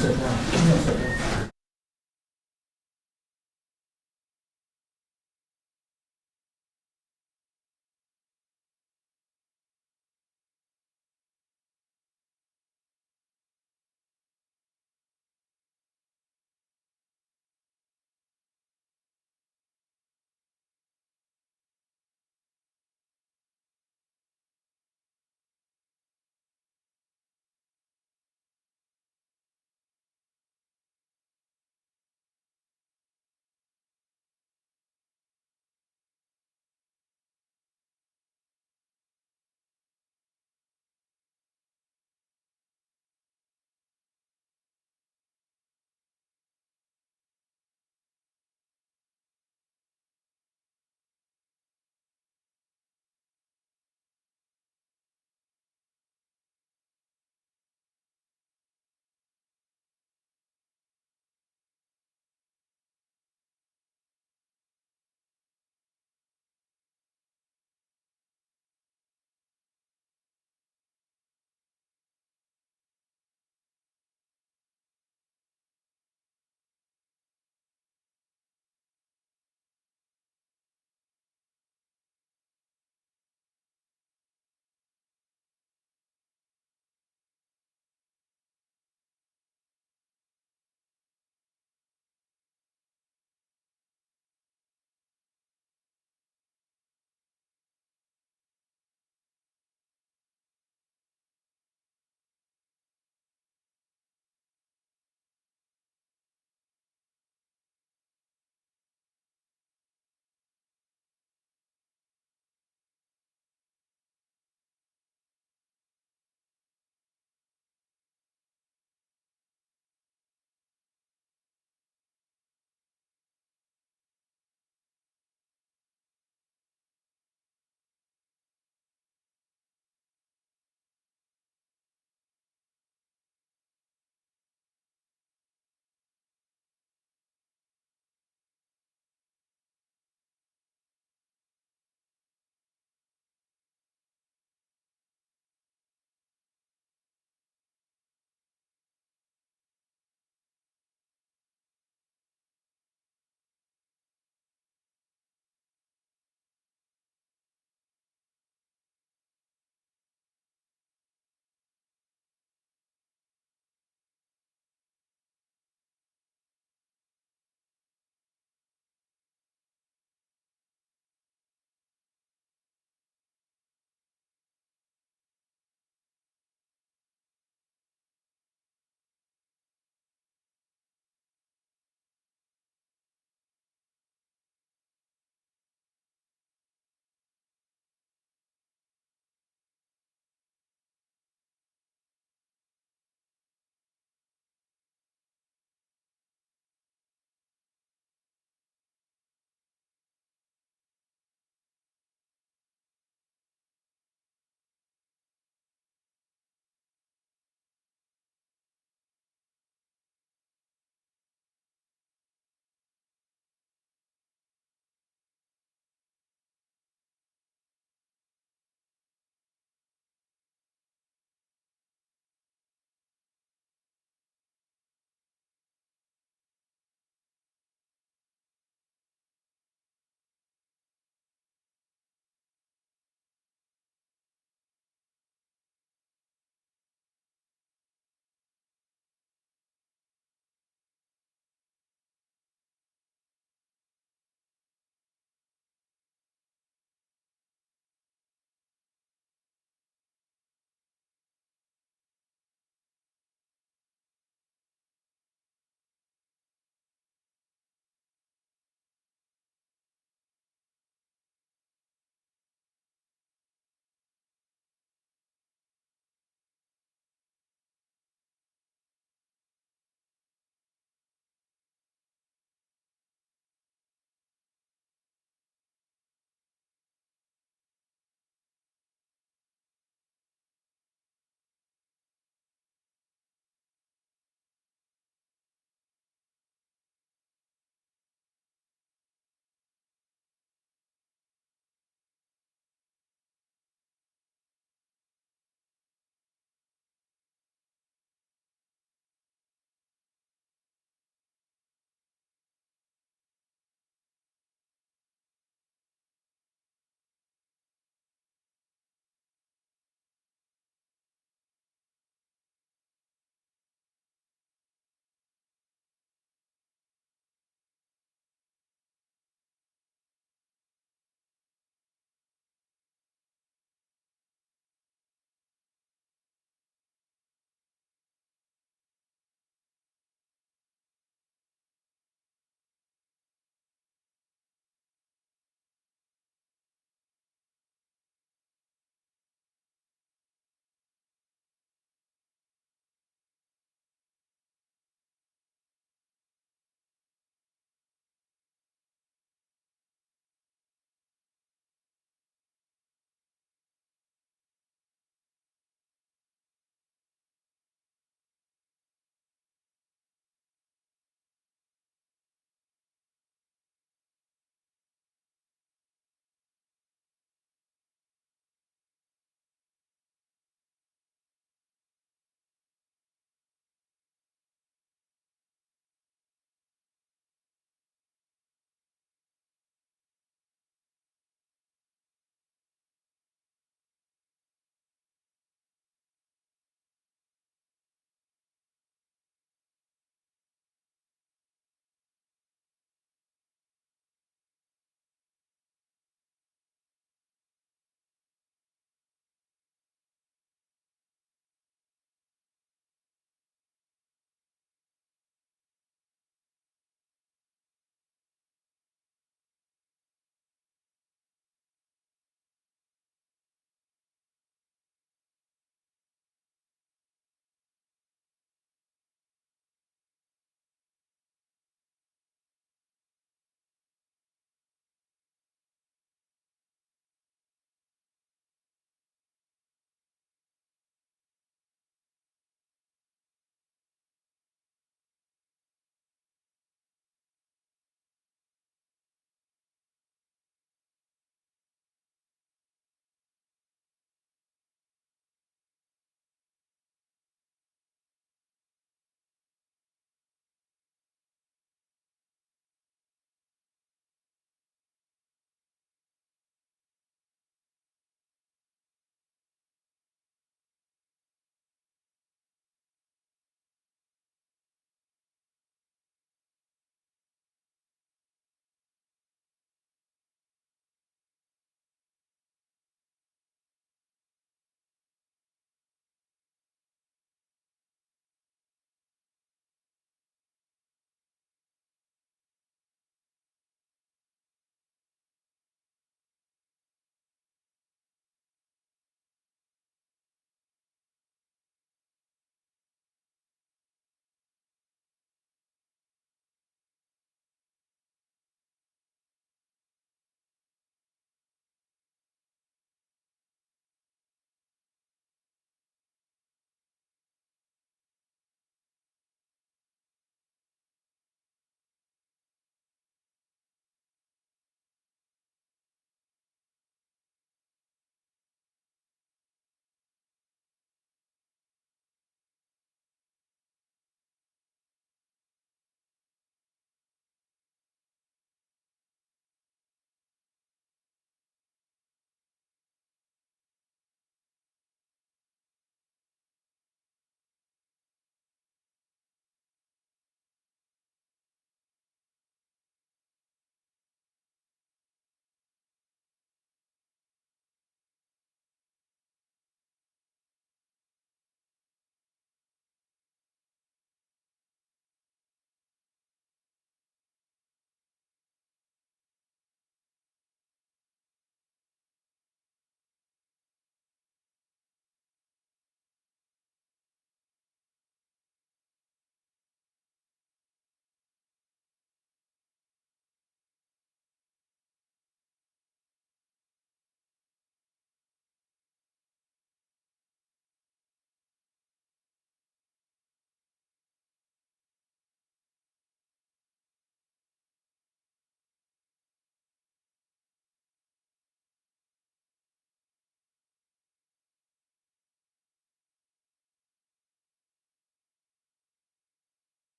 舍掉，没有舍掉。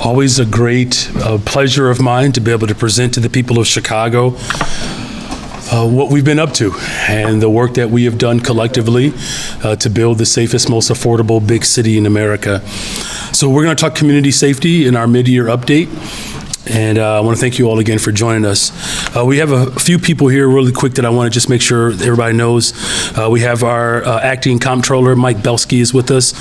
Always a great pleasure of mine to be able to present to the people of Chicago what we've been up to and the work that we have done collectively to build the safest, most affordable big city in America. So we're going to talk community safety in our mid-year update. And I want to thank you all again for joining us. We have a few people here really quick that I want to just make sure everybody knows. We have our acting comptroller, Mike Belsky, is with us,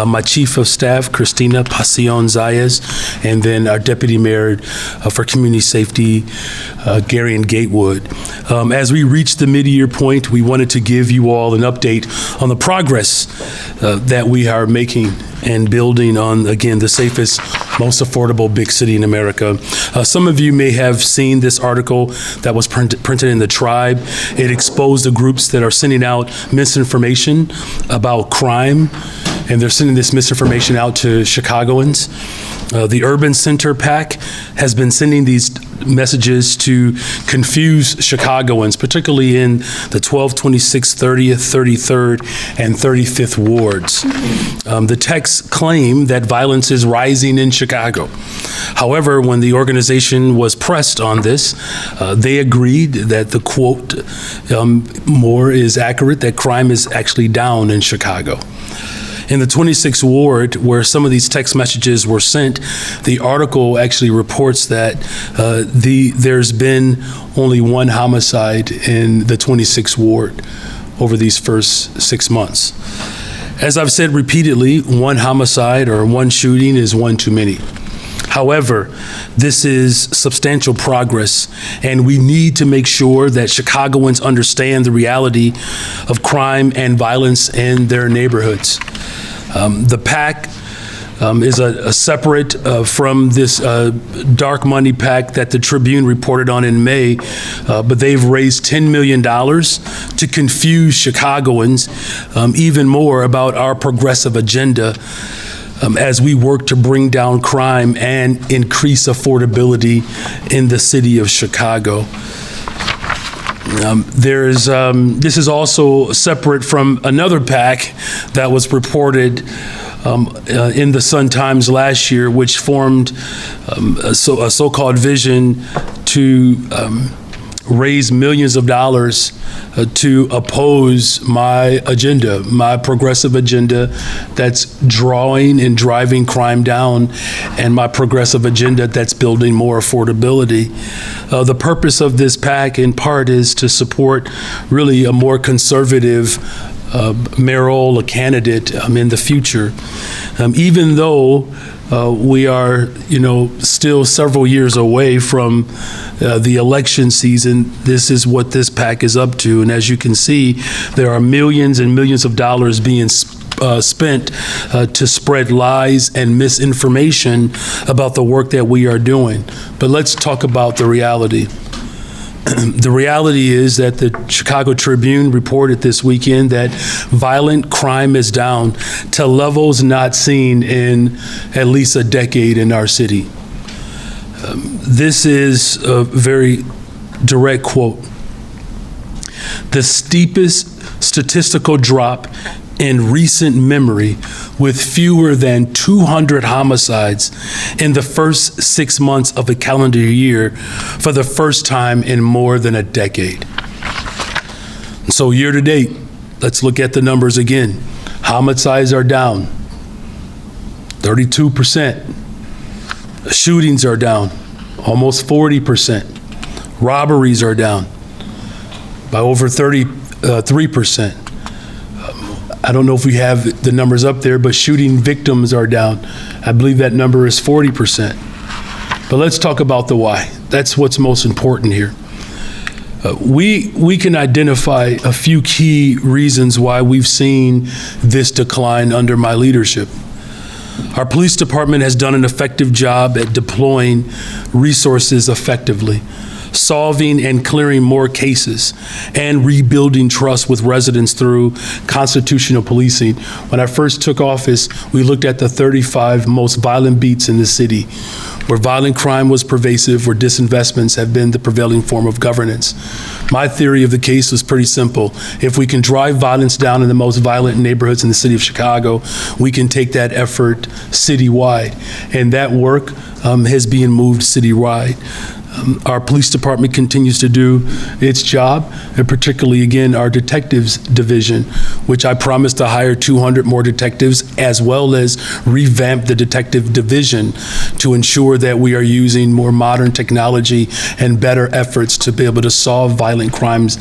my chief of staff, Christina Pasion Zayas, and then our deputy mayor for community safety, Garion Gatewood. As we reach the mid-year point, we wanted to give you all an update on the progress that we are making and building on, again, the safest, most affordable big city in America. Some of you may have seen this article that was printed in The Tribe. It exposed the groups that are sending out misinformation about crime, and they're sending this misinformation out to Chicagoans. The Urban Center PAC has been sending these messages to confuse Chicagoans, particularly in the 12th, 26th, 30th, 33rd, and 35th wards. The texts claim that violence is rising in Chicago. However, when the organization was pressed on this, they agreed that the quote more is accurate, that crime is actually down in Chicago. In the 26th ward, where some of these text messages were sent, the article actually reports that there's been only one homicide in the 26th ward over these first 6 months. As I've said repeatedly, one homicide or one shooting is one too many. However, this is substantial progress, and we need to make sure that Chicagoans understand the reality of crime and violence in their neighborhoods. The PAC is a separate from this dark money PAC that the Tribune reported on in May, but they've raised $10 million to confuse Chicagoans even more about our progressive agenda as we work to bring down crime and increase affordability in the city of Chicago. This is also separate from another PAC that was reported in the Sun-Times last year, which formed a so-called vision to raise millions of dollars to oppose my agenda, my progressive agenda that's drawing and driving crime down, and my progressive agenda that's building more affordability. The purpose of this PAC, in part, is to support really a more conservative mayoral candidate in the future. Even though we are, still several years away from the election season, this is what this PAC is up to. And as you can see, there are millions and millions of dollars being spent to spread lies and misinformation about the work that we are doing. But let's talk about the reality. The reality is that the Chicago Tribune reported this weekend that violent crime is down to levels not seen in at least a decade in our city. This is a very direct quote. The steepest statistical drop in recent memory, with fewer than 200 homicides in the first 6 months of a calendar year for the first time in more than a decade. So year to date, let's look at the numbers again. Homicides are down 32%. Shootings are down almost 40%. Robberies are down by over 33%. I don't know if we have the numbers up there, but shooting victims are down. I believe that number is 40%. But let's talk about the why. That's what's most important here. We can identify a few key reasons why we've seen this decline under my leadership. Our police department has done an effective job at deploying resources effectively. solving and clearing more cases, and rebuilding trust with residents through constitutional policing. When I first took office, we looked at the 35 most violent beats in the city, where violent crime was pervasive, where disinvestments have been the prevailing form of governance. My theory of the case was pretty simple. If we can drive violence down in the most violent neighborhoods in the city of Chicago, we can take that effort citywide. And that work has been moved citywide. Our police department continues to do its job, and particularly, again, our detectives division, which I promised to hire 200 more detectives, as well as revamp the detective division to ensure that we are using more modern technology and better efforts to be able to solve violent crimes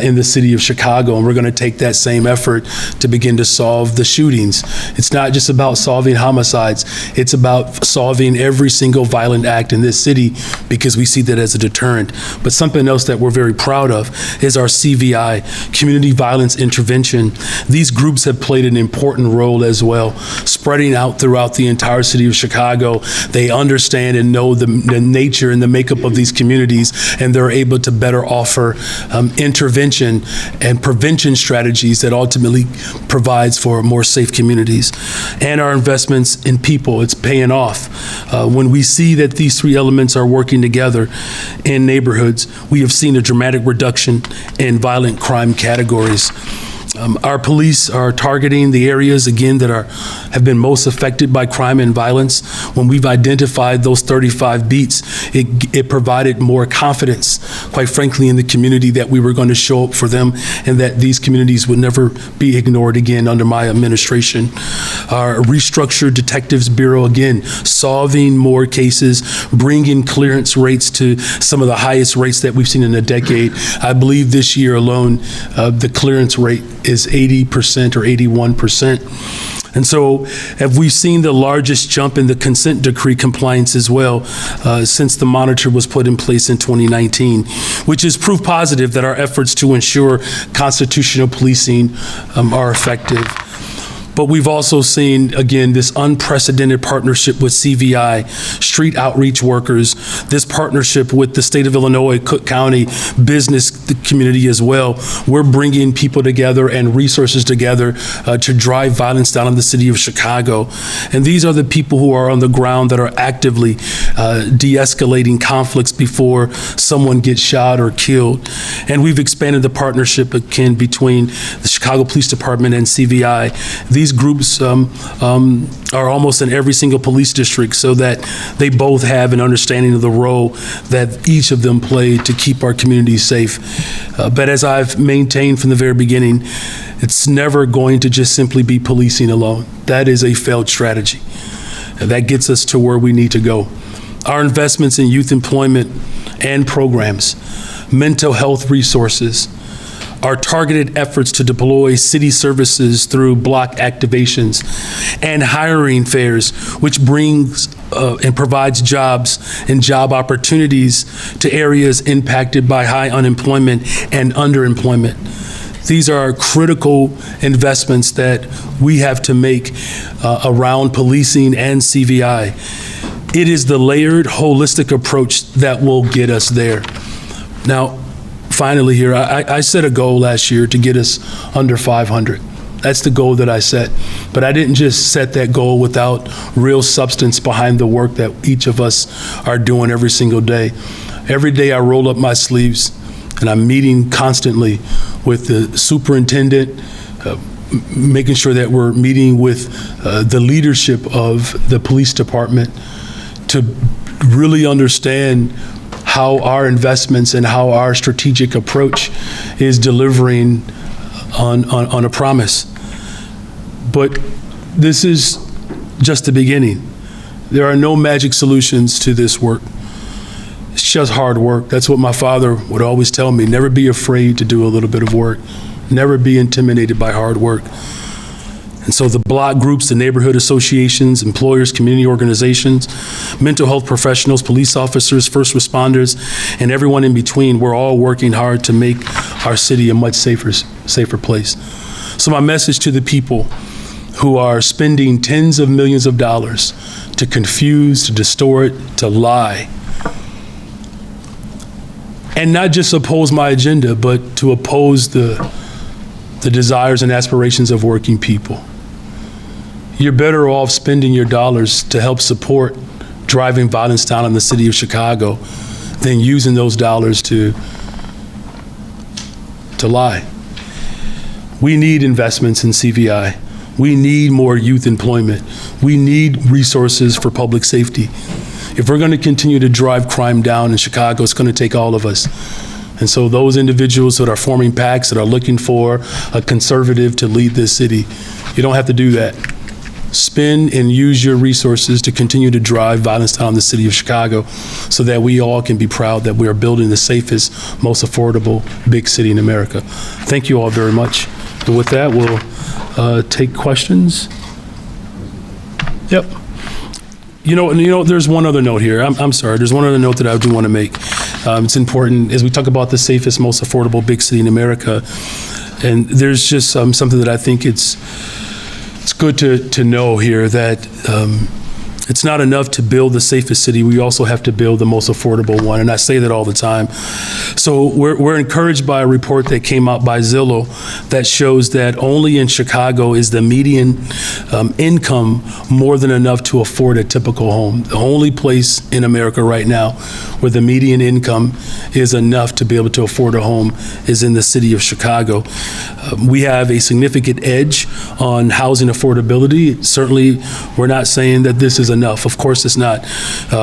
in the city of Chicago. And we're going to take that same effort to begin to solve the shootings. It's not just about solving homicides. It's about solving every single violent act in this city, because we see that as a deterrent. But something else that we're very proud of is our CVI, Community Violence Intervention. These groups have played an important role as well, spreading out throughout the entire city of Chicago. They understand and know the nature and the makeup of these communities, and they're able to better offer intervention and prevention strategies that ultimately provides for more safe communities. And our investments in people, it's paying off. When we see that these three elements are working together in neighborhoods, we have seen a dramatic reduction in violent crime categories. Our police are targeting the areas, again, that have been most affected by crime and violence. When we've identified those 35 beats, it provided more confidence, quite frankly, in the community that we were going to show up for them and that these communities would never be ignored again under my administration. Our restructured Detectives Bureau, again, solving more cases, bringing clearance rates to some of the highest rates that we've seen in a decade. I believe this year alone, the clearance rate is 80% or 81%. And so have we seen the largest jump in the consent decree compliance as well since the monitor was put in place in 2019, which is proof positive that our efforts to ensure constitutional policing are effective. But we've also seen, again, this unprecedented partnership with CVI, street outreach workers, this partnership with the state of Illinois, Cook County business community as well. We're bringing people together and resources together to drive violence down in the city of Chicago. And these are the people who are on the ground that are actively de-escalating conflicts before someone gets shot or killed. And we've expanded the partnership, again, between the Chicago Police Department and CVI. These groups are almost in every single police district, so that they both have an understanding of the role that each of them play to keep our communities safe. But as I've maintained from the very beginning, it's never going to just simply be policing alone. That is a failed strategy. That gets us to where we need to go. Our investments in youth employment and programs, mental health resources, our targeted efforts to deploy city services through block activations and hiring fairs, which brings and provides jobs and job opportunities to areas impacted by high unemployment and underemployment. These are critical investments that we have to make around policing and CVI. It is the layered, holistic approach that will get us there. Now, finally here, I set a goal last year to get us under 500. That's the goal that I set. But I didn't just set that goal without real substance behind the work that each of us are doing every single day. Every day I roll up my sleeves and I'm meeting constantly with the superintendent, making sure that we're meeting with the leadership of the police department to really understand how our investments and how our strategic approach is delivering on a promise. But this is just the beginning. There are no magic solutions to this work. It's just hard work. That's what my father would always tell me. Never be afraid to do a little bit of work. Never be intimidated by hard work. And so the block groups, the neighborhood associations, employers, community organizations, mental health professionals, police officers, first responders, and everyone in between, we're all working hard to make our city a much safer place. So my message to the people who are spending tens of millions of dollars to confuse, to distort, to lie, and not just oppose my agenda, but to oppose the desires and aspirations of working people. You're better off spending your dollars to help support driving violence down in the city of Chicago than using those dollars to lie. We need investments in CVI. We need more youth employment. We need resources for public safety. If we're going to continue to drive crime down in Chicago, it's going to take all of us. And so those individuals that are forming PACs, that are looking for a conservative to lead this city, you don't have to do that. Spend and use your resources to continue to drive violence down in the city of Chicago so that we all can be proud that we are building the safest, most affordable big city in America. Thank you all very much. And with that, we'll take questions. Yep. You know, there's one other note here. I'm sorry. There's one other note that I do want to make. It's important as we talk about the safest, most affordable big city in America. And there's just something that I think it's good to know here, that it's not enough to build the safest city. We also have to build the most affordable one, and I say that all the time. So we're encouraged by a report that came out by Zillow that shows that only in Chicago is the median income more than enough to afford a typical home. The only place in America right now where the median income is enough to be able to afford a home is in the city of Chicago. We have a significant edge on housing affordability. Certainly, we're not saying that this is enough. Of course it's not.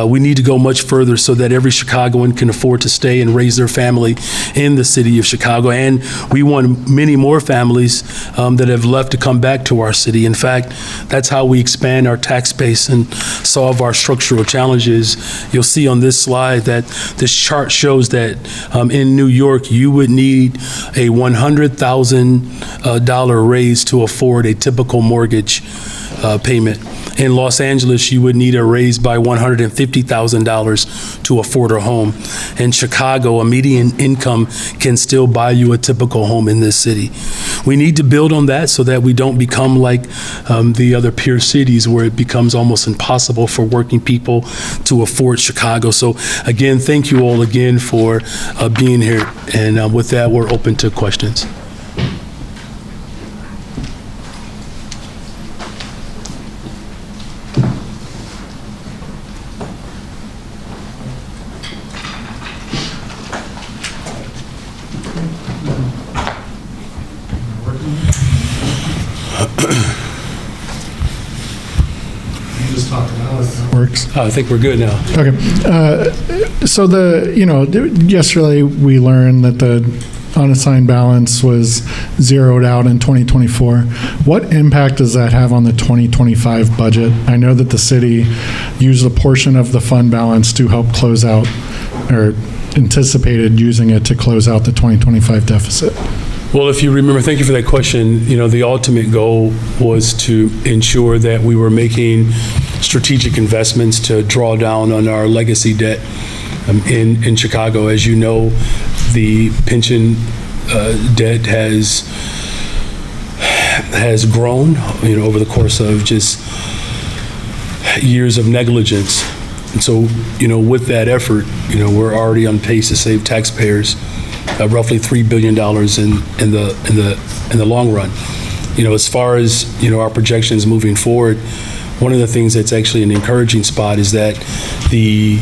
We need to go much further so that every Chicagoan can afford to stay and raise their family in the city of Chicago. And we want many more families that have left to come back to our city. In fact, that's how we expand our tax base and solve our structural challenges. You'll see on this slide that this chart shows that in New York, you would need a $100,000 raise to afford a typical mortgage payment. In Los Angeles, you would need a raise by $150,000 to afford a home. In Chicago, a median income can still buy you a typical home in this city. We need to build on that so that we don't become like the other peer cities where it becomes almost impossible for working people to afford Chicago. So again, thank you all again for being here. And with that, we're open to questions. Works. I think we're good now. Okay. So yesterday we learned that the unassigned balance was zeroed out in 2024. What impact does that have on the 2025 budget? I know that the city used a portion of the fund balance to help close out, or anticipated using it to close out the 2025 deficit. Well, if you remember, thank you for that question. The ultimate goal was to ensure that we were making strategic investments to draw down on our legacy debt in Chicago. As you know, the pension debt has grown, over the course of just years of negligence. And so, with that effort, we're already on pace to save taxpayers roughly $3 billion in the long run. As far as our projections moving forward, one of the things that's actually an encouraging spot is that the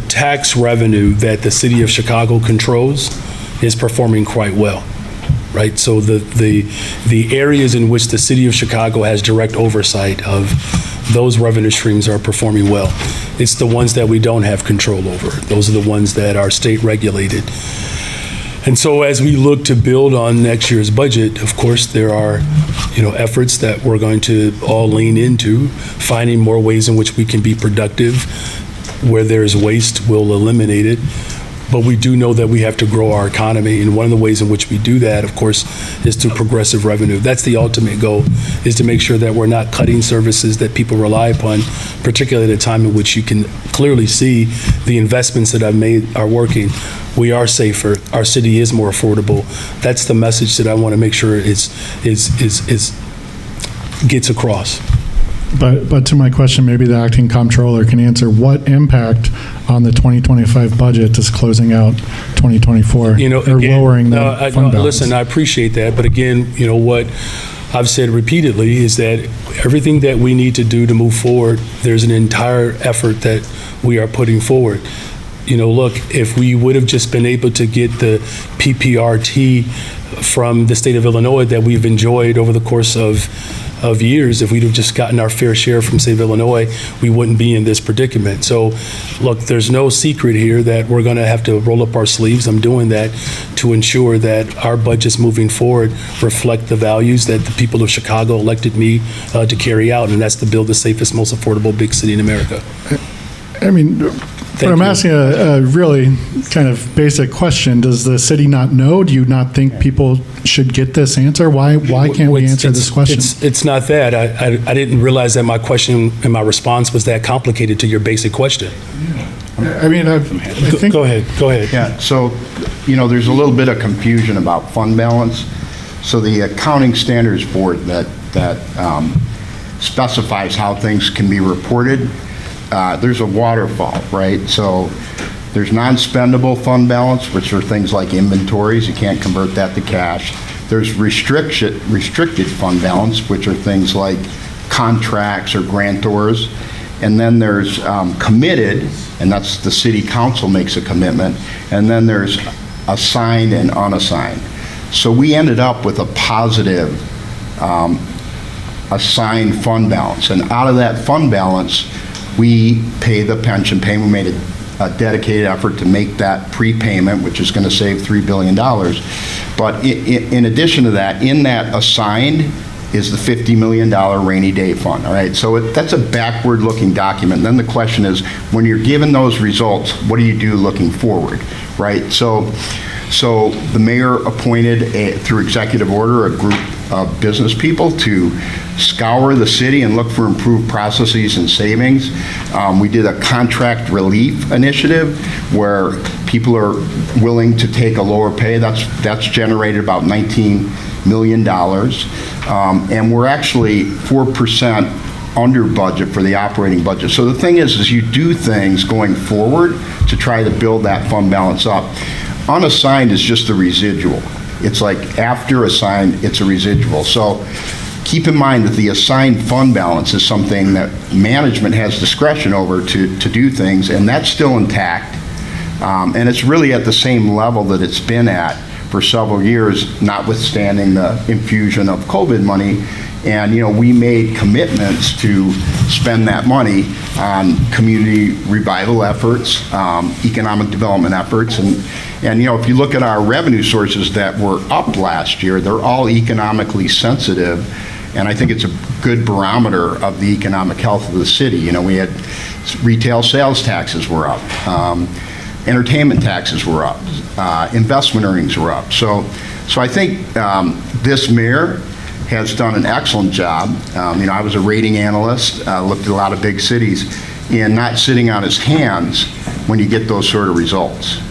tax revenue that the city of Chicago controls is performing quite well, right? So the areas in which the city of Chicago has direct oversight of those revenue streams are performing well. It's the ones that we don't have control over. Those are the ones that are state regulated. And so as we look to build on next year's budget, of course, there are, efforts that we're going to all lean into, finding more ways in which we can be productive. Where there's waste, we'll eliminate it. But we do know that we have to grow our economy, and one of the ways in which we do that, of course, is through progressive revenue. That's the ultimate goal, is to make sure that we're not cutting services that people rely upon, particularly at a time in which you can clearly see the investments that I've made are working. We are safer. Our city is more affordable. That's the message that I want to make sure gets across. But to my question, maybe the acting comptroller can answer, what impact on the 2025 budget does closing out 2024 You know, or again, lowering no, that fund balance? listen, I appreciate that, but again, you know, what I've said repeatedly is that everything that we need to do to move forward, there's an entire effort that we are putting forward. You know, look, if we would have just been able to get the PPRT from the state of Illinois that we've enjoyed over the course of years, if we'd have just gotten our fair share from state of Illinois, we wouldn't be in this predicament. So, look, there's no secret here that we're going to have to roll up our sleeves. I'm doing that to ensure that our budgets moving forward reflect the values that the people of Chicago elected me to carry out, and that's to build the safest, most affordable big city in America. I mean, but I'm you. asking a really kind of basic question. Does the city not know? Do you not think people should get this answer? Why can't we answer this question? It's not that. I didn't realize that my question and my response was that complicated to your basic question. I mean, I think. Go ahead. Yeah, so, you know, there's a little bit of confusion about fund balance. So the Accounting Standards Board that specifies how things can be reported, there's a waterfall, right? So there's non-spendable fund balance, which are things like inventories. You can't convert that to cash. There's restricted fund balance, which are things like contracts or grantors. And then there's committed, and that's the city council makes a commitment. And then there's assigned and unassigned. So we ended up with a positive assigned fund balance. And out of that fund balance, we pay the pension payment. We made a dedicated effort to make that prepayment, which is going to save $3 billion. But in addition to that, in that assigned is the $50 million rainy day fund, all right? So that's a backward-looking document. Then the question is, when you're given those results, what do you do looking forward, right? So the mayor appointed, through executive order, a group of business people to scour the city and look for improved processes and savings. We did a contract relief initiative where people are willing to take a lower pay. That's generated about $19 million. And we're actually 4% under budget for the operating budget. So the thing is you do things going forward to try to build that fund balance up. Unassigned is just the residual. It's like after assigned, it's a residual. So keep in mind that the assigned fund balance is something that management has discretion over to do things, and that's still intact. And it's really at the same level that it's been at for several years, notwithstanding the infusion of COVID money. And, you know, we made commitments to spend that money on community revival efforts, economic development efforts. And, you know, if you look at our revenue sources that were up last year, they're all economically sensitive. And I think it's a good barometer of the economic health of the city. You know, we had retail sales taxes were up. Entertainment taxes were up. Investment earnings were up. So I think this mayor has done an excellent job. You know, I was a rating analyst, looked at a lot of big cities, and not sitting on his hands when you get those sort of results.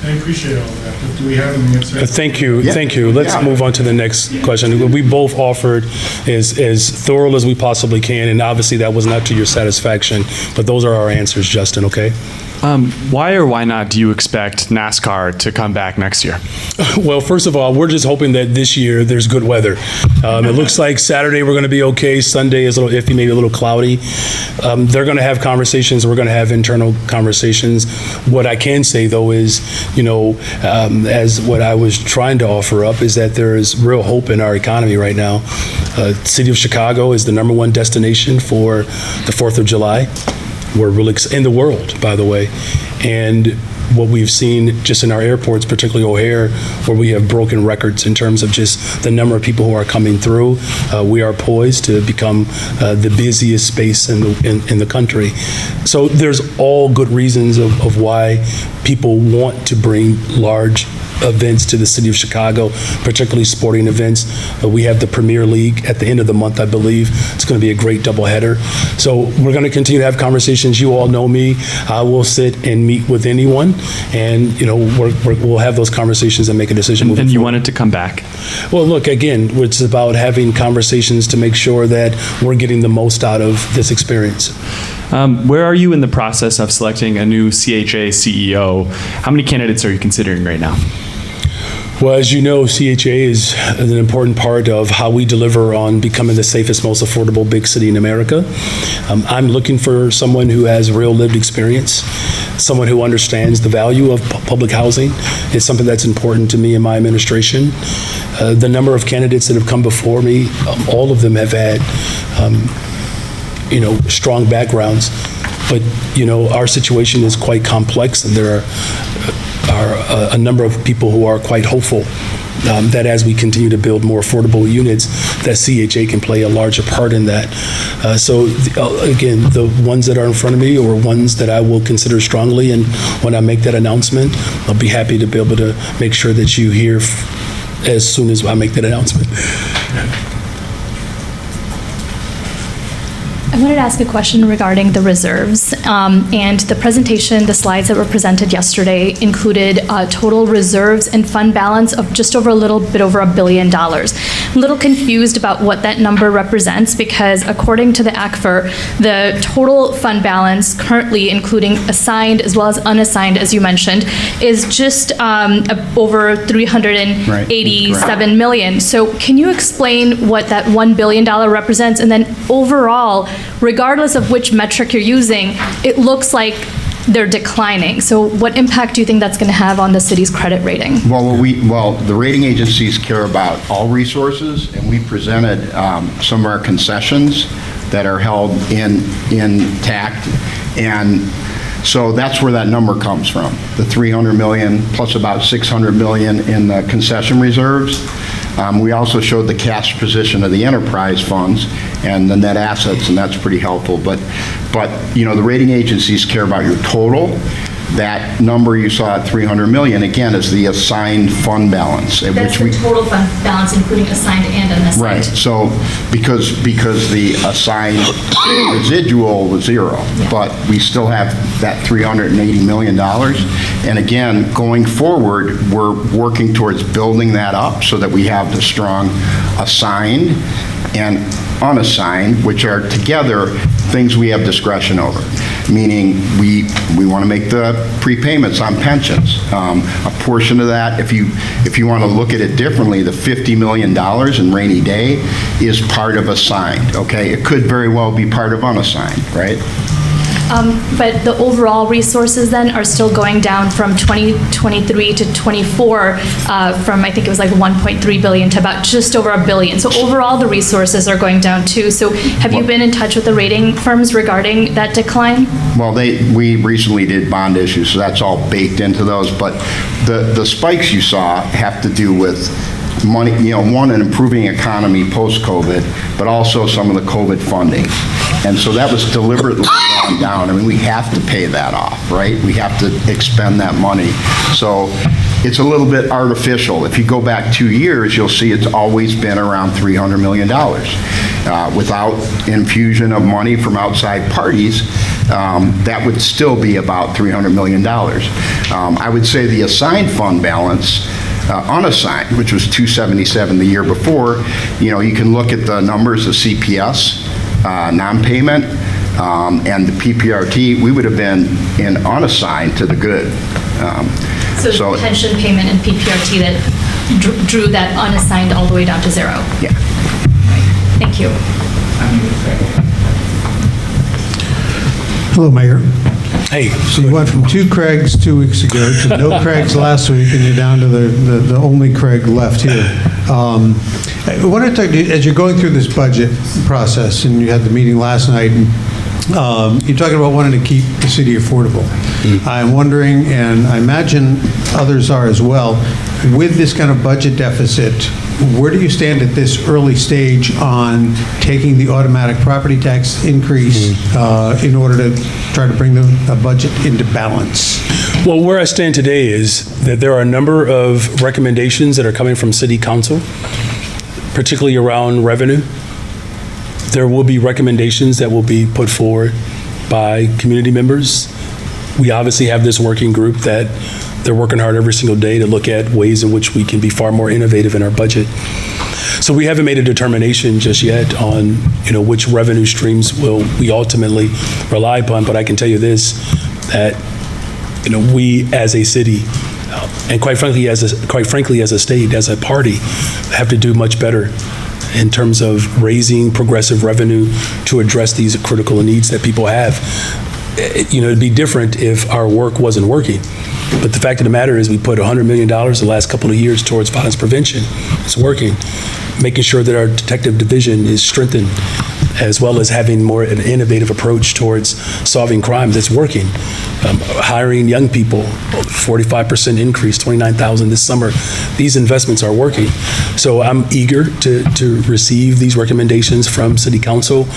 I appreciate all that, but do we have an answer? Thank you. Yeah. Thank you. Let's Yeah. move on to the next question. We both offered as thorough as we possibly can, and obviously that was not to your satisfaction, but those are our answers, Justin, okay? Why or why not do you expect NASCAR to come back next year? Well, first of all, we're just hoping that this year there's good weather. It looks like Saturday we're going to be okay. Sunday is a little iffy, maybe a little cloudy. They're going to have conversations. We're going to have internal conversations. What I can say, though, is, you know, as what I was trying to offer up is that there is real hope in our economy right now. City of Chicago is the #1 destination for the 4th of July. We're really in the world, by the way. And what we've seen just in our airports, particularly O'Hare, where we have broken records in terms of just the number of people who are coming through. We are poised to become the busiest space in the country. So there's all good reasons of why people want to bring large events to the city of Chicago, particularly sporting events. We have the Premier League at the end of the month, I believe. It's going to be a great doubleheader. So we're going to continue to have conversations. You all know me. I will sit and meet with anyone, and we'll have those conversations and make a decision. moving And you forward. wanted to come back. Well, look, again, it's about having conversations to make sure that we're getting the most out of this experience. Where are you in the process of selecting a new CHA CEO? How many candidates are you considering right now? Well, as you know, CHA is an important part of how we deliver on becoming the safest, most affordable big city in America. I'm looking for someone who has real lived experience, someone who understands the value of public housing. It's something that's important to me and my administration. The number of candidates that have come before me, all of them have had, strong backgrounds. But, our situation is quite complex, and there are a number of people who are quite hopeful that as we continue to build more affordable units, that CHA can play a larger part in that. Again, the ones that are in front of me are ones that I will consider strongly, and when I make that announcement, I'll be happy to be able to make sure that you hear as soon as I make that announcement. I wanted to ask a question regarding the reserves. And the presentation, the slides that were presented yesterday included total reserves and fund balance of just over a little bit over $1 billion. I'm a little confused about what that number represents, because according to the ACFR, the total fund balance currently, including assigned as well as unassigned, as you mentioned, is just over $387 million. So can you explain what that $1 billion represents? And then overall, regardless of which metric you're using, it looks like they're declining. So what impact do you think that's going to have on the city's credit rating? Well, the rating agencies care about all resources, and we presented some of our concessions that are held intact, and so that's where that number comes from, the $300 million plus about $600 million in the concession reserves. We also showed the cash position of the enterprise funds and the net assets, and that's pretty helpful. But the rating agencies care about your total. That number you saw at $300 million, again, is the assigned fund balance. That's the total fund balance, including assigned and unassigned. Right, so because the assigned residual was zero, but we still have that $380 million. And again, going forward, we're working towards building that up so that we have the strong assigned and unassigned, which are together things we have discretion over, meaning we want to make the prepayments on pensions. A portion of that, if you want to look at it differently, the $50 million in rainy day is part of assigned, okay? It could very well be part of unassigned, right? But the overall resources then are still going down from 2023 to 24, from I think it was like 1.3 billion to about just over $1 billion. So overall, the resources are going down too. So have you been in touch with the rating firms regarding that decline? Well, we recently did bond issues, so that's all baked into those. But the spikes you saw have to do with money, one, an improving economy post-COVID, but also some of the COVID funding. And so that was deliberately drawn down. I mean, we have to pay that off, right? We have to expend that money. So it's a little bit artificial. If you go back 2 years, you'll see it's always been around $300 million. Without infusion of money from outside parties, that would still be about $300 million. I would say the assigned fund balance, unassigned, which was 277 the year before, you can look at the numbers of CPS, non-payment, and the PPRT, we would have been in unassigned to the good. So the pension payment and PPRT that drew that unassigned all the way down to zero. Yeah. Right. Thank you. Hello, Mayor. Hey. So you went from 2 Craigs 2 weeks ago to no Craigs last week, and you're down to the only Craig left here. I want to talk to you, as you're going through this budget process, and you had the meeting last night, and You're talking about wanting to keep the city affordable. I'm wondering, and I imagine others are as well, with this kind of budget deficit, where do you stand at this early stage on taking the automatic property tax increase in order to try to bring the budget into balance? Well, where I stand today is that there are a number of recommendations that are coming from City Council, particularly around revenue. There will be recommendations that will be put forward by community members. We obviously have this working group that they're working hard every single day to look at ways in which we can be far more innovative in our budget. So we haven't made a determination just yet on, which revenue streams will we ultimately rely upon, but I can tell you this, that, we as a city, and quite frankly as a state, as a party, have to do much better in terms of raising progressive revenue to address these critical needs that people have. It'd be different if our work wasn't working. But the fact of the matter is we put $100 million the last couple of years towards violence prevention. It's working. Making sure that our detective division is strengthened, as well as having more an innovative approach towards solving crimes. It's working. Hiring young people, 45% increase, 29,000 this summer. These investments are working. So I'm eager to receive these recommendations from City Council.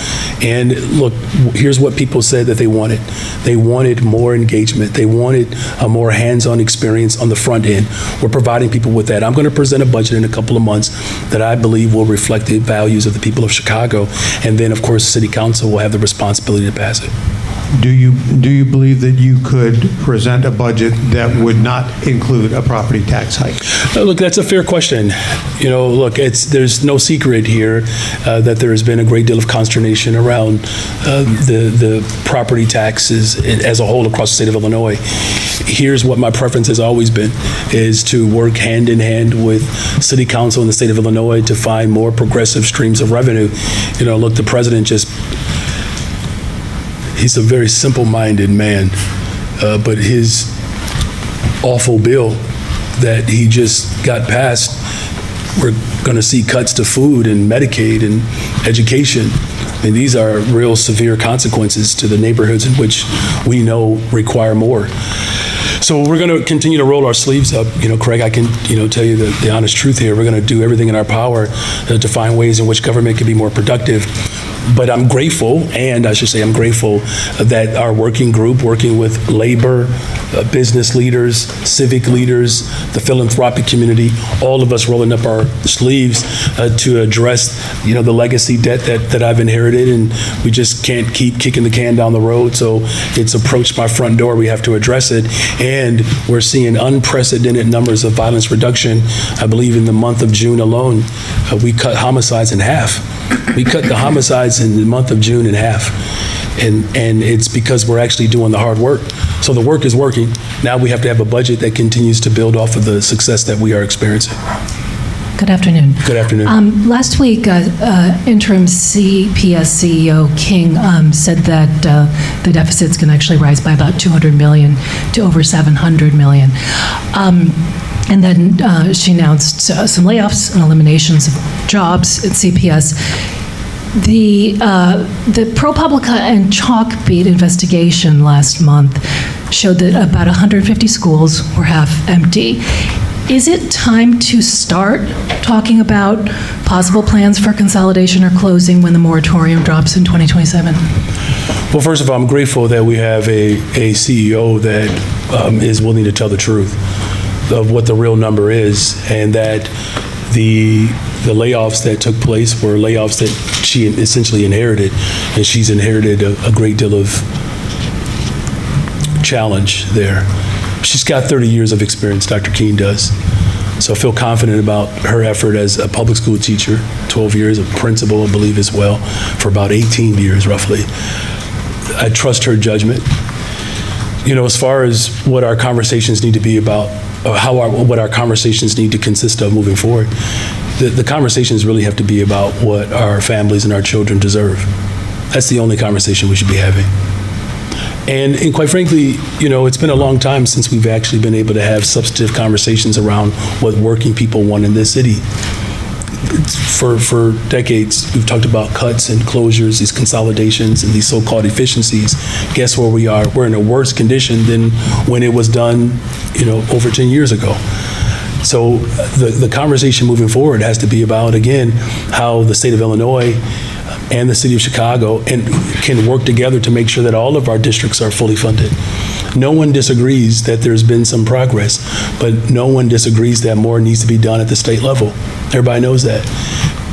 And look, here's what people said that they wanted. They wanted more engagement. They wanted a more hands-on experience on the front end. We're providing people with that. I'm going to present a budget in a couple of months that I believe will reflect the values of the people of Chicago. And then, of course, City Council will have the responsibility to pass it. Do you believe that you could present a budget that would not include a property tax hike? Look, that's a fair question. There's no secret here that there has been a great deal of consternation around the property taxes as a whole across the state of Illinois. Here's what my preference has always been, is to work hand in hand with City Council in the state of Illinois to find more progressive streams of revenue. The president he's a very simple-minded man, but his awful bill that he just got passed, we're going to see cuts to food and Medicaid and education. I mean, these are real severe consequences to the neighborhoods in which we know require more. So we're going to continue to roll our sleeves up. Craig, I can, tell you the honest truth here. We're going to do everything in our power to find ways in which government can be more productive. But I'm grateful that our working group, working with labor, business leaders, civic leaders, the philanthropic community, all of us rolling up our sleeves to address, the legacy debt that I've inherited, and we just can't keep kicking the can down the road. So it's approached my front door. We have to address it, and we're seeing unprecedented numbers of violence reduction. I believe in the month of June alone, we cut homicides in half. We cut the homicides in the month of June in half. And it's because we're actually doing the hard work. So the work is working. Now we have to have a budget that continues to build off of the success that we are experiencing. Good afternoon. Good afternoon. Last week, interim CPS CEO King said that the deficits can actually rise by about $200 million to over $700 million. And then she announced some layoffs and eliminations of jobs at CPS. The ProPublica and Chalkbeat investigation last month showed that about 150 schools were half empty. Is it time to start talking about possible plans for consolidation or closing when the moratorium drops in 2027? Well, first of all, I'm grateful that we have a CEO that is willing to tell the truth of what the real number is, and that the layoffs that took place were layoffs that she essentially inherited, and she's inherited a great deal of challenge there. She's got 30 years of experience, Dr. Keene does. So I feel confident about her effort as a public school teacher, 12 years, a principal, I believe, as well, for about 18 years, roughly. I trust her judgment. As far as what our conversations need to be about, what our conversations need to consist of moving forward, the conversations really have to be about what our families and our children deserve. That's the only conversation we should be having. And quite frankly, it's been a long time since we've actually been able to have substantive conversations around what working people want in this city. for decades, we've talked about cuts and closures, these consolidations and these so-called efficiencies. Guess where we are? We're in a worse condition than when it was done, over 10 years ago. So the conversation moving forward has to be about, again, how the state of Illinois and the city of Chicago can work together to make sure that all of our districts are fully funded. No one disagrees that there's been some progress, but no one disagrees that more needs to be done at the state level. Everybody knows that.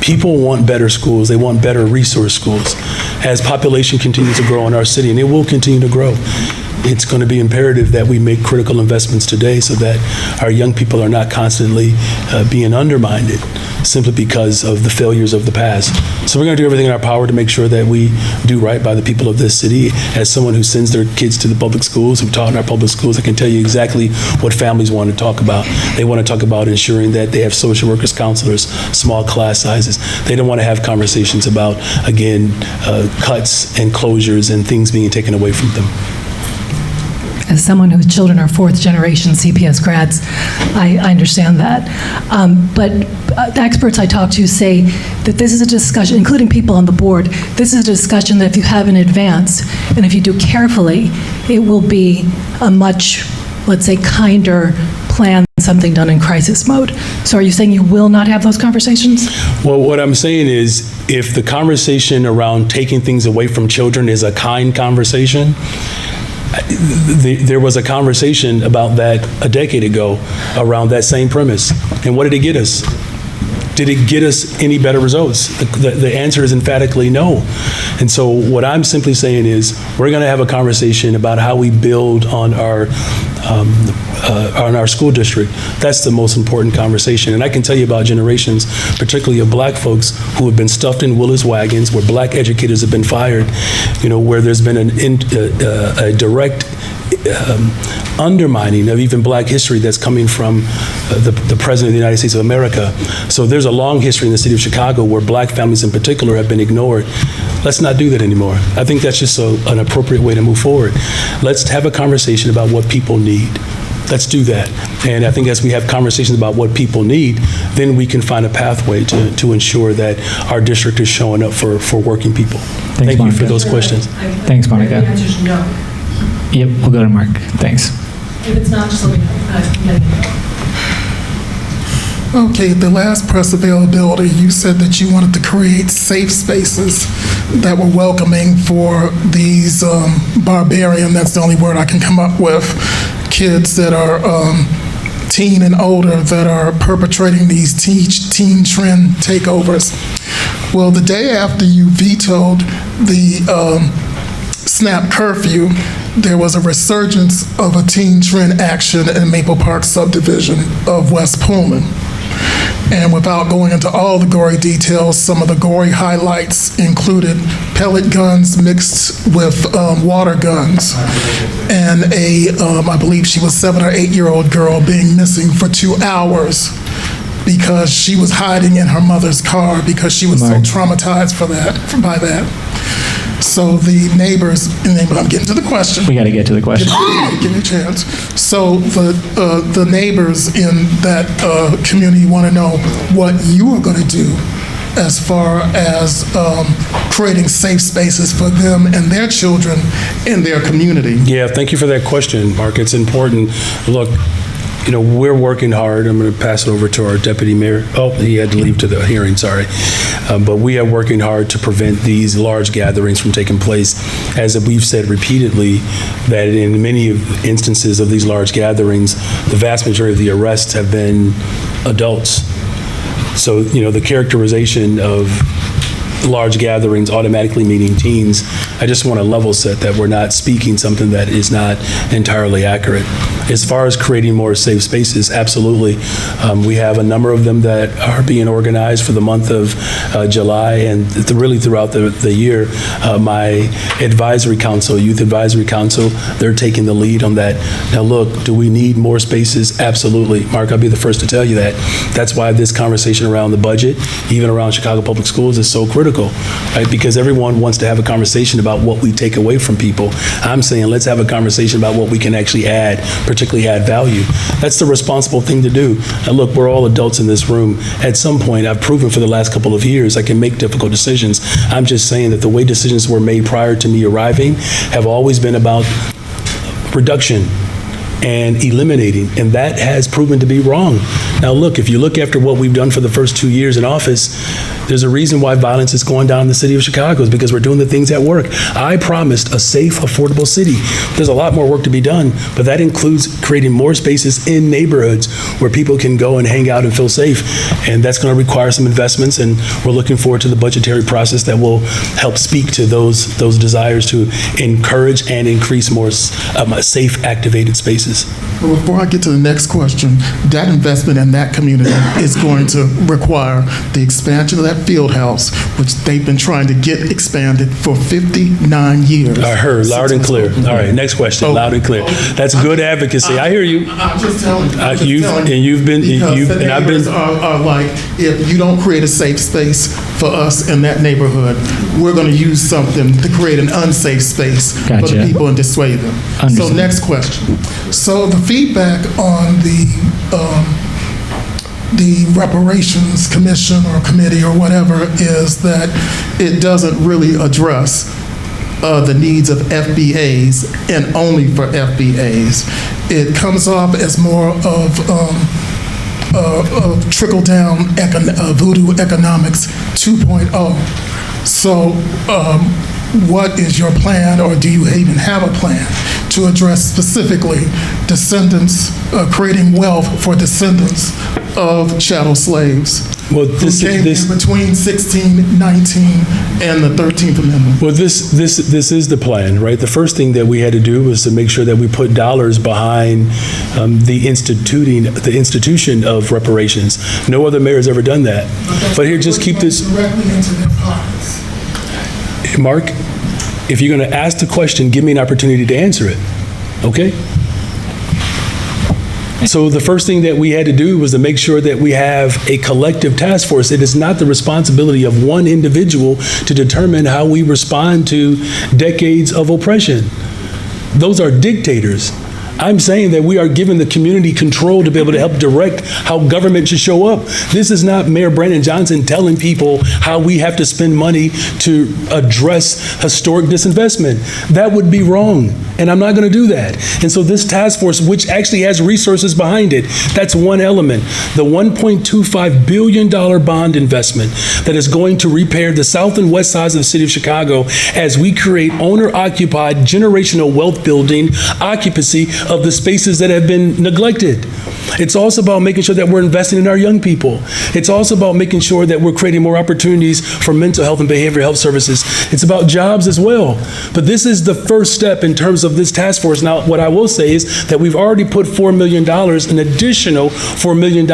People want better schools. They want better resource schools. As population continues to grow in our city, and it will continue to grow, it's going to be imperative that we make critical investments today so that our young people are not constantly being undermined simply because of the failures of the past. So we're going to do everything in our power to make sure that we do right by the people of this city. As someone who sends their kids to the public schools, who taught in our public schools, I can tell you exactly what families want to talk about. They want to talk about ensuring that they have social workers, counselors, small class sizes. They don't want to have conversations about, again, cuts and closures and things being taken away from them. As someone whose children are fourth-generation CPS grads, I understand that. But the experts I talk to say that this is a discussion, including people on the board, this is a discussion that if you have in advance, and if you do carefully, it will be a much, let's say, kinder plan than something done in crisis mode. So are you saying you will not have those conversations? Well, what I'm saying is, if the conversation around taking things away from children is a kind conversation, there was a conversation about that a decade ago around that same premise. And what did it get us? Did it get us any better results? The answer is emphatically no. And so what I'm simply saying is we're going to have a conversation about how we build on our school district. That's the most important conversation. And I can tell you about generations, particularly of black folks who have been stuffed in Willis wagons, where black educators have been fired, where there's been a direct undermining of even black history that's coming from the President of the United States of America. So there's a long history in the city of Chicago where black families in particular have been ignored. Let's not do that anymore. I think that's just an appropriate way to move forward. Let's have a conversation about what people need. Let's do that. And I think as we have conversations about what people need, then we can find a pathway to ensure that our district is showing up for working people. Thank you for those questions. Thanks, Monica. The answer is no. Yep, we'll go to Mark. Thanks. If it's not, just let me know. Okay, the last press availability, you said that you wanted to create safe spaces that were welcoming for these barbarian, that's the only word I can come up with, kids that are teen and older that are perpetrating these teen trend takeovers. Well, the day after you vetoed the SNAP curfew, there was a resurgence of a teen trend action in Maple Park subdivision of West Pullman. And without going into all the gory details, some of the gory highlights included pellet guns mixed with water guns, and I believe she was 7 or 8-year-old girl being missing for 2 hours because she was hiding in her mother's car because she was so traumatized by that. So the neighbors, and then I'm getting to the question. We got to get to the question. Give me a chance. So the neighbors in that community want to know what you are going to do as far as creating safe spaces for them and their children in their community. Yeah, thank you for that question, Mark. It's important. Look, we're working hard. I'm going to pass it over to our deputy mayor. Oh, he had to leave to the hearing, sorry. But we are working hard to prevent these large gatherings from taking place. As we've said repeatedly, that in many instances of these large gatherings, the vast majority of the arrests have been adults. So, the characterization of large gatherings automatically meaning teens, I just want to level set that we're not speaking something that is not entirely accurate. As far as creating more safe spaces, absolutely. We have a number of them that are being organized for the month of July and really throughout the year. My advisory council, youth advisory council, they're taking the lead on that. Now look, do we need more spaces? Absolutely. Mark, I'll be the first to tell you that. That's why this conversation around the budget, even around Chicago Public Schools, is so critical, right? Because everyone wants to have a conversation about what we take away from people. I'm saying let's have a conversation about what we can actually add, particularly add value. That's the responsible thing to do. And look, we're all adults in this room. At some point, I've proven for the last couple of years I can make difficult decisions. I'm just saying that the way decisions were made prior to me arriving have always been about reduction and eliminating, and that has proven to be wrong. Now look, if you look after what we've done for the first 2 years in office, there's a reason why violence is going down in the city of Chicago, is because we're doing the things that work. I promised a safe, affordable city. There's a lot more work to be done, but that includes creating more spaces in neighborhoods where people can go and hang out and feel safe. And that's going to require some investments, and we're looking forward to the budgetary process that will help speak to those desires to encourage and increase more safe, activated spaces. Well, before I get to the next question, that investment in that community is going to require the expansion of that field house, which they've been trying to get expanded for 59 years. I heard, loud and clear. All right, next question, loud and clear. That's good advocacy. I hear you. I'm just telling you. I'm just You've- telling you. and you've been- Because you've- the and I've been- neighbors are like, if you don't create a safe space for us in that neighborhood, we're going to use something to create an unsafe space for Gotcha. the people and dissuade them. So Understood. next question. So the feedback on the reparations commission or committee or whatever is that it doesn't really address the needs of FBAs and only for FBAs. It comes off as more of trickle-down voodoo economics 2.0. So what is your plan, or do you even have a plan to address specifically descendants, creating wealth for descendants of chattel slaves Well, who this came is in between 1619 and the 13th Amendment? Well, this is the plan, right? The first thing that we had to do was to make sure that we put dollars behind the institution of reparations. No other mayor has ever done that. But here, just keep this, Directly into their pockets. Mark, if you're going to ask the question, give me an opportunity to answer it, okay? So the first thing that we had to do was to make sure that we have a collective task force. It is not the responsibility of one individual to determine how we respond to decades of oppression. Those are dictators. I'm saying that we are giving the community control to be able to help direct how government should show up. This is not Mayor Brandon Johnson telling people how we have to spend money to address historic disinvestment. That would be wrong, and I'm not going to do that. And so this task force, which actually has resources behind it, that's one element. The $1.25 billion bond investment that is going to repair the south and west sides of the city of Chicago as we create owner-occupied generational wealth building occupancy of the spaces that have been neglected. It's also about making sure that we're investing in our young people. It's also about making sure that we're creating more opportunities for mental health and behavioral health services. It's about jobs as well. But this is the first step in terms of this task force. Now, what I will say is that we've already put $4 million, an additional $4 million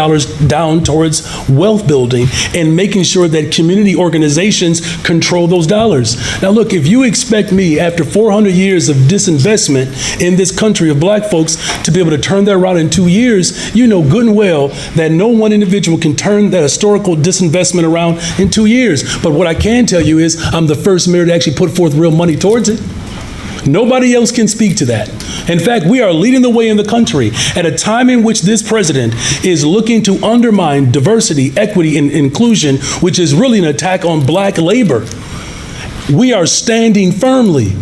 down towards wealth building and making sure that community organizations control those dollars. Now, look, if you expect me, after 400 years of disinvestment in this country of black folks, to be able to turn that around in 2 years, you know good and well that no one individual can turn that historical disinvestment around in 2 years. But what I can tell you is I'm the first mayor to actually put forth real money towards it. Nobody else can speak to that. In fact, we are leading the way in the country at a time in which this president is looking to undermine diversity, equity, and inclusion, which is really an attack on black labor. We are standing firmly.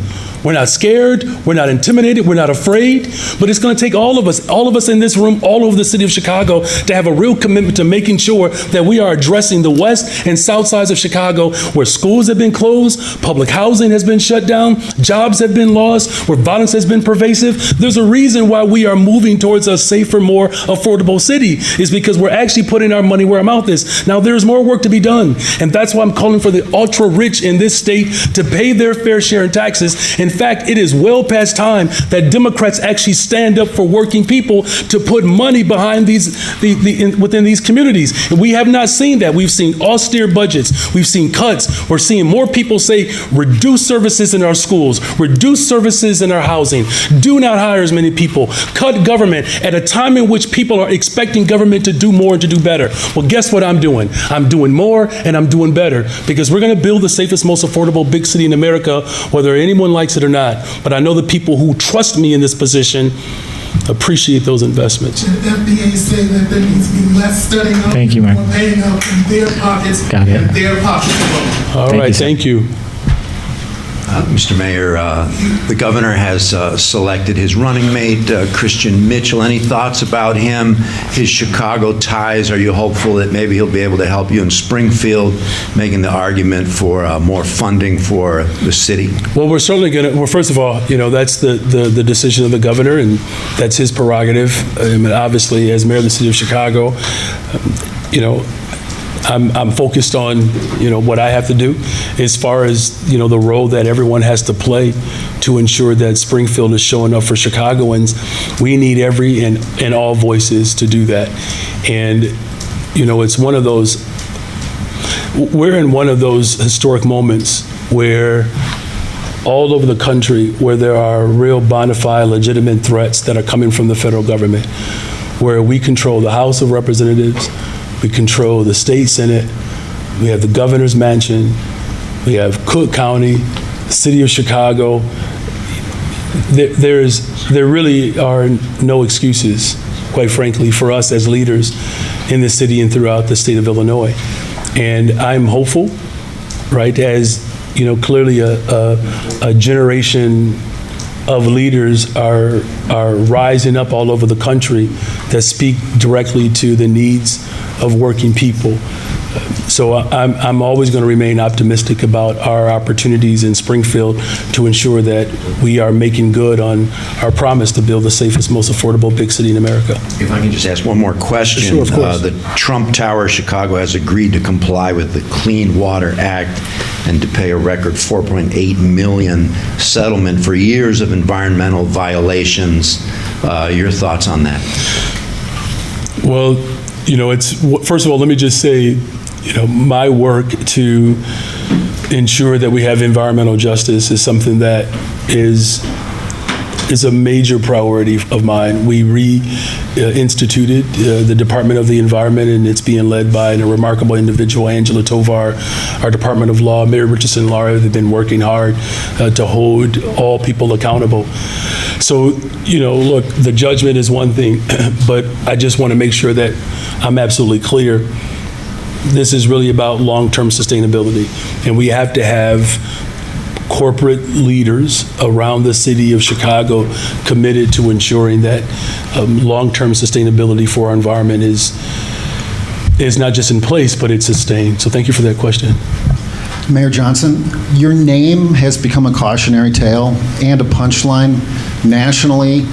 We're not scared, we're not intimidated, we're not afraid, but it's going to take all of us in this room, all over the city of Chicago, to have a real commitment to making sure that we are addressing the west and south sides of Chicago where schools have been closed, public housing has been shut down, jobs have been lost, where violence has been pervasive. There's a reason why we are moving towards a safer, more affordable city, is because we're actually putting our money where our mouth is. Now, there's more work to be done, and that's why I'm calling for the ultra-rich in this state to pay their fair share in taxes. In fact, it is well past time that Democrats actually stand up for working people to put money behind within these communities. And we have not seen that. We've seen austere budgets. We've seen cuts. We're seeing more people say, reduce services in our schools, reduce services in our housing, do not hire as many people, cut government at a time in which people are expecting government to do more and to do better. Well, guess what I'm doing? I'm doing more and I'm doing better, because we're going to build the safest, most affordable big city in America, whether anyone likes it or not. But I know the people who trust me in this position appreciate those investments. The FDA say that there needs to be less studying up. Thank you, Mark. More paying up in their pockets. Got it. And their pockets alone. All Thank right, you, sir. thank you. Mr. Mayor, the governor has selected his running mate, Christian Mitchell. Any thoughts about him, his Chicago ties? Are you hopeful that maybe he'll be able to help you in Springfield, making the argument for more funding for the city? Well, we're certainly going to, well, first of all, that's the decision of the governor, and that's his prerogative. I mean, obviously, as mayor of the city of Chicago, I'm focused on, what I have to do as far as, the role that everyone has to play to ensure that Springfield is showing up for Chicagoans. We need every and all voices to do that. And, it's one of those, we're in one of those historic moments where all over the country where there are real bona fide legitimate threats that are coming from the federal government, where we control the House of Representatives, we control the state Senate, we have the governor's mansion, we have Cook County, the city of Chicago. There really are no excuses, quite frankly, for us as leaders in the city and throughout the state of Illinois. And I'm hopeful, right, as clearly a generation of leaders are rising up all over the country that speak directly to the needs of working people. So I'm always going to remain optimistic about our opportunities in Springfield to ensure that we are making good on our promise to build the safest, most affordable big city in America. If I can just ask one more question. Sure, of course. The Trump Tower Chicago has agreed to comply with the Clean Water Act and to pay a record $4.8 million settlement for years of environmental violations. Your thoughts on that? Well, first of all, let me just say, my work to ensure that we have environmental justice is something that is a major priority of mine. We reinstituted the Department of the Environment, and it's being led by a remarkable individual, Angela Tovar. Our Department of Law, Mary Richardson and Laura, have been working hard to hold all people accountable. So, look, the judgment is one thing, but I just want to make sure that I'm absolutely clear. This is really about long-term sustainability, and we have to have corporate leaders around the city of Chicago committed to ensuring that long-term sustainability for our environment is not just in place, but it's sustained. So thank you for that question. Mayor Johnson, your name has become a cautionary tale and a punchline nationally.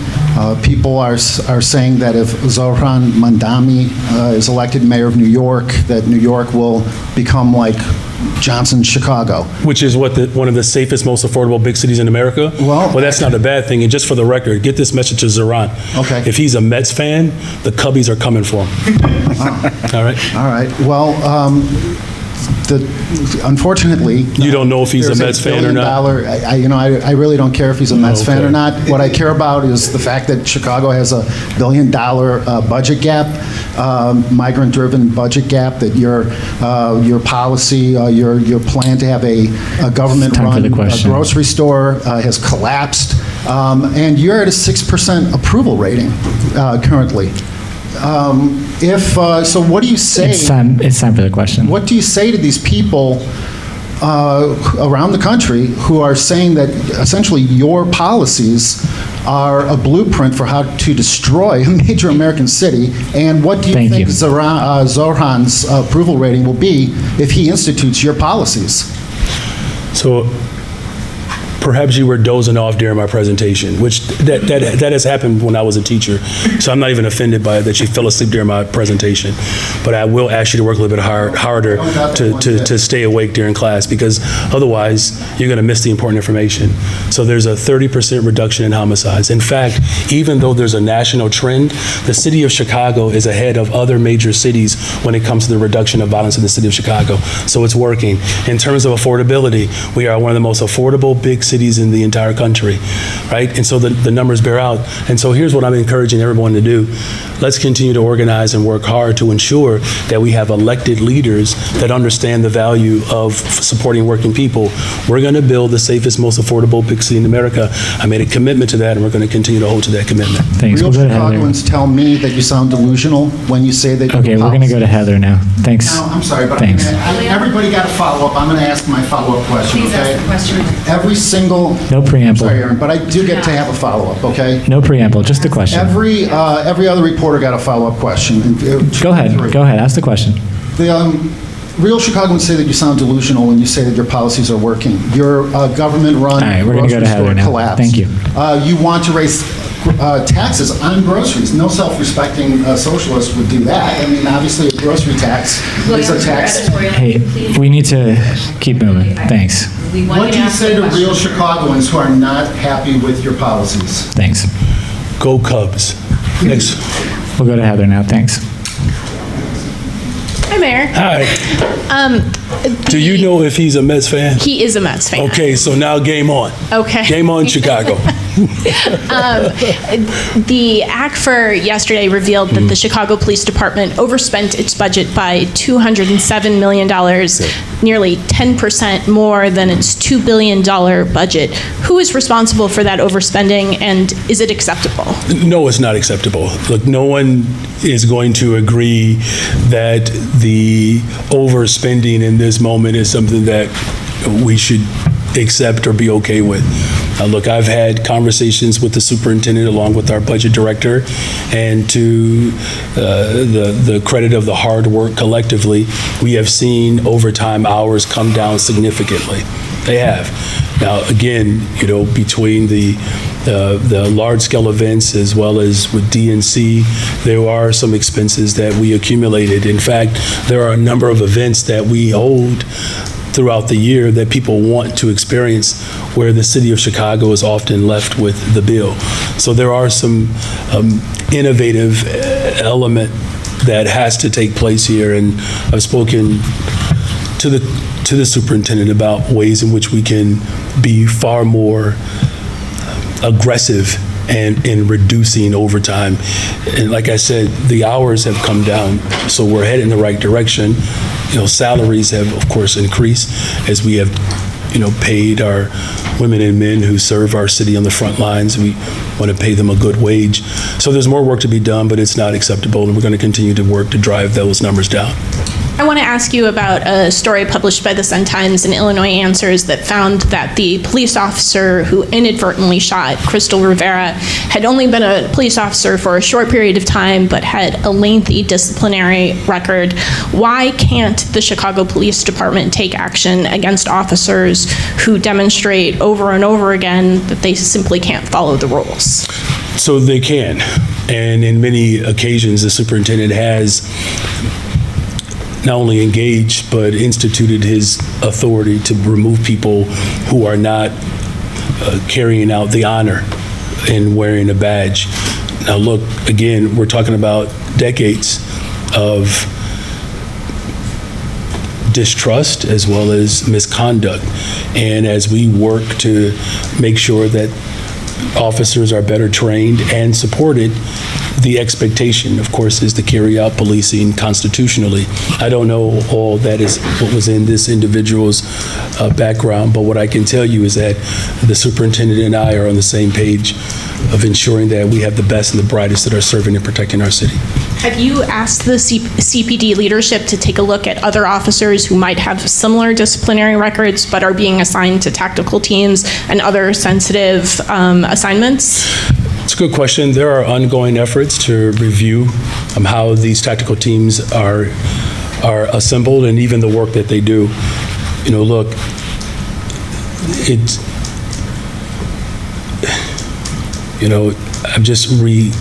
People are saying that if Zohran Mamdani is elected mayor of New York, that New York will become like Johnson's Chicago. Which is one of the safest, most affordable big cities in America? Well, that's not a bad thing. And just for the record, get this message to Zohran. Okay. If he's a Mets fan, the Cubbies are coming for him. All right? All right. Well, unfortunately, you don't know if he's a Mets fan or not. I really don't care if he's a Mets fan or not. What I care about is the fact that Chicago has a $1 billion budget gap, migrant-driven budget gap. That your policy, your plan to have a government-run grocery store has collapsed, and you're at a 6% approval rating currently. So what do you say? It's time for the question. What do you say to these people around the country who are saying that essentially your policies are a blueprint for how to destroy a major American city? And what do you think Zohran's approval rating will be if he institutes your policies? So perhaps you were dozing off during my presentation, which that has happened when I was a teacher. So I'm not even offended by it that you fell asleep during my presentation. But I will ask you to work a little bit harder to stay awake during class, because otherwise you're going to miss the important information. So there's a 30% reduction in homicides. In fact, even though there's a national trend, the city of Chicago is ahead of other major cities when it comes to the reduction of violence in the city of Chicago. So it's working. In terms of affordability, we are one of the most affordable big cities cities in the entire country, right? And so the numbers bear out. And so here's what I'm encouraging everyone to do. Let's continue to organize and work hard to ensure that we have elected leaders that understand the value of supporting working people. We're going to build the safest, most affordable big city in America. I made a commitment to that, and we're going to continue to hold to that commitment. Thanks. Real We'll go to Heather. Chicagoans tell me that you sound delusional when you say that. Okay, we're going to go to Heather now. Thanks. No, I'm sorry, but Thanks. everybody got a follow-up. I'm going to ask my follow-up question, okay? Every single... No preamble. Sorry, Aaron, but I do get to have a follow-up, okay? No preamble, just a question. Every other reporter got a follow-up question. Go ahead. Go ahead. Ask the question. The real Chicagoans say that you sound delusional when you say that your policies are working. Your government-run All right, we're gonna go to grocery Heather store now. collapsed. Thank you. You want to raise taxes on groceries. No self-respecting socialist would do that. I mean, obviously, a grocery tax is a tax. Hey, we need to keep moving. Thanks. What do you say to real Chicagoans who are not happy with your policies? Thanks. Go Cubs. Next. We'll go to Heather now. Thanks. Hi, Mayor. Hi. Do you know if he's a Mets fan? He is a Mets fan. Okay, so now game on. Okay. Game on, Chicago. The ACFR yesterday revealed that the Chicago Police Department overspent its budget by $207 million, nearly 10% more than its $2 billion budget. Who is responsible for that overspending, and is it acceptable? No, it's not acceptable. Look, no one is going to agree that the overspending in this moment is something that we should accept or be okay with. Look, I've had conversations with the superintendent along with our budget director, and to the credit of the hard work collectively, we have seen overtime hours come down significantly. They have. Now, again, you know, between the large-scale events as well as with DNC, there are some expenses that we accumulated. In fact, there are a number of events that we hold throughout the year that people want to experience, where the city of Chicago is often left with the bill. So there are some innovative element that has to take place here, and I've spoken to the superintendent about ways in which we can be far more aggressive and in reducing overtime. And like I said, the hours have come down, so we're heading in the right direction. You know, salaries have, of course, increased as we have, you know, paid our women and men who serve our city on the front lines. We want to pay them a good wage. So there's more work to be done, but it's not acceptable, and we're going to continue to work to drive those numbers down. I want to ask you about a story published by the Sun-Times and Illinois Answers that found that the police officer who inadvertently shot Crystal Rivera had only been a police officer for a short period of time, but had a lengthy disciplinary record. Why can't the Chicago Police Department take action against officers who demonstrate over and over again that they simply can't follow the rules? So they can, and in many occasions, the superintendent has not only engaged, but instituted his authority to remove people who are not carrying out the honor in wearing a badge. Now, look, again, we're talking about decades of distrust as well as misconduct. And as we work to make sure that officers are better trained and supported, the expectation, of course, is to carry out policing constitutionally. I don't know all that is what was in this individual's background, but what I can tell you is that the superintendent and I are on the same page of ensuring that we have the best and the brightest that are serving and protecting our city. Have you asked the CPD leadership to take a look at other officers who might have similar disciplinary records but are being assigned to tactical teams and other sensitive assignments? It's a good question. There are ongoing efforts to review how these tactical teams are assembled and even the work that they do. You know, look, it's, you know, I'm just recalling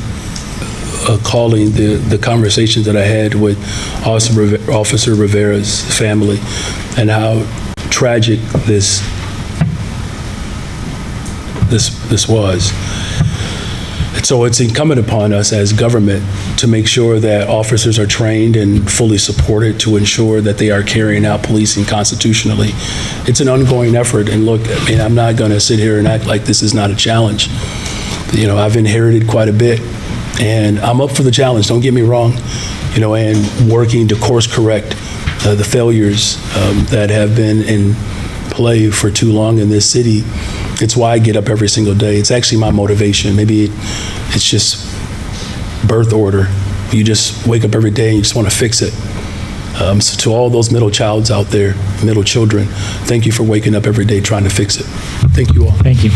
the conversations that I had with Officer Rivera's family and how tragic this was. So it's incumbent upon us as government to make sure that officers are trained and fully supported to ensure that they are carrying out policing constitutionally. It's an ongoing effort, and look, I mean, I'm not going to sit here and act like this is not a challenge. You know, I've inherited quite a bit, and I'm up for the challenge, don't get me wrong, you know, and working to course correct the failures that have been in play for too long in this city. It's why I get up every single day. It's actually my motivation. Maybe it's just birth order. You just wake up every day and you just want to fix it. So to all those middle childs out there, middle children, thank you for waking up every day trying to fix it. Thank you all. Thank you.